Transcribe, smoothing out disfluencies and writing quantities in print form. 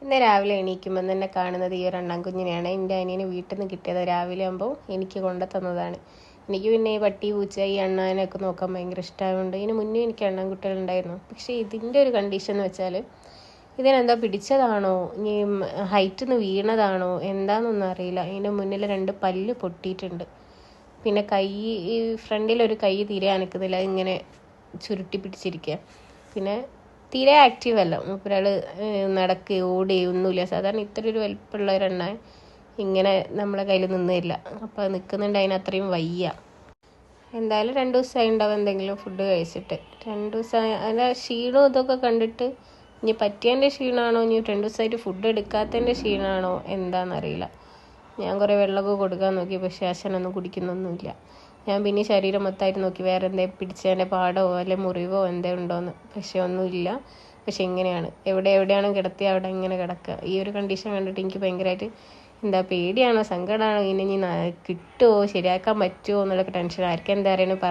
ഇന്ന് രാവിലെ എണീക്കുമ്പോൾ തന്നെ കാണുന്നത് ഈ ഒരു അണ്ണാൻകുഞ്ഞിനെയാണ്. എൻ്റെ അനിയന് വീട്ടിൽ നിന്ന് കിട്ടിയത് രാവിലെ ആകുമ്പോൾ എനിക്ക് കൊണ്ടു തന്നതാണ്. എനിക്ക് പിന്നെ ഈ പട്ടി പൂച്ച ഈ അണ്ണാനൊക്കെ നോക്കാൻ ഭയങ്കര ഇഷ്ടമായതുകൊണ്ട് ഇതിന് മുന്നേ എനിക്ക് അണ്ണാൻകുട്ടികളുണ്ടായിരുന്നു. പക്ഷേ ഇതിൻ്റെ ഒരു കണ്ടീഷൻ എന്ന് വെച്ചാൽ ഇതിനെന്തോ പിടിച്ചതാണോ ഇനി ഹൈറ്റിൽ നിന്ന് വീണതാണോ എന്താണെന്നൊന്നും അറിയില്ല. ഇതിൻ്റെ മുന്നിൽ 2 പല്ല് പൊട്ടിയിട്ടുണ്ട്. പിന്നെ കൈ ഈ ഫ്രണ്ടിലൊരു കൈ തീരെ അനക്കുന്നില്ല, ഇങ്ങനെ ചുരുട്ടി പിടിച്ചിരിക്കുക. പിന്നെ തീരെ ആക്റ്റീവ് അല്ല മൂപ്പരാൾ, നടക്കുകയോ ഓടുകയോ ഒന്നുമില്ല. സാധാരണ ഇത്ര ഒരു വലിപ്പമുള്ള ഒരെണ്ണ ഇങ്ങനെ നമ്മളെ കയ്യിൽ നിന്നില്ല. അപ്പോൾ അത് നിൽക്കുന്നുണ്ട്, അതിനത്രയും വയ്യ. എന്തായാലും 2 ദിവസമായി ഉണ്ടാവും എന്തെങ്കിലും ഫുഡ് കഴിച്ചിട്ട്. 2 ദിവസം അതിൻ്റെ ക്ഷീണവും ഇതൊക്കെ കണ്ടിട്ട് ഇനി പറ്റിയതിൻ്റെ ക്ഷീണമാണോ ഇനി 2 ദിവസമായിട്ട് ഫുഡ് എടുക്കാത്തതിൻ്റെ ക്ഷീണമാണോ എന്താണെന്നറിയില്ല. ഞാൻ കുറേ വെള്ളമൊക്കെ കൊടുക്കാൻ നോക്കി, പക്ഷേ അച്ഛനൊന്നും കുടിക്കുന്നൊന്നുമില്ല. ഞാൻ പിന്നെ ശരീരം മൊത്തമായിട്ട് നോക്കി വേറെ എന്തെങ്കിലും പിടിച്ചതിൻ്റെ പാടോ അല്ലെ മുറിവോ എന്തെങ്കിലും ഉണ്ടോയെന്ന്. പക്ഷേ ഒന്നുമില്ല. പക്ഷെ ഇങ്ങനെയാണ് എവിടെയാണ് കിടത്തിയ അവിടെ ഇങ്ങനെ കിടക്കുക. ഈ ഒരു കണ്ടീഷൻ കണ്ടിട്ട് എനിക്ക് ഭയങ്കരമായിട്ട് എന്താ പേടിയാണോ സങ്കടമാണോ, ഇനി കിട്ടുമോ ശരിയാക്കാൻ പറ്റുമോ എന്നുള്ളൊക്കെ ടെൻഷൻ. ആർക്കും എന്താ പറയുന്നത്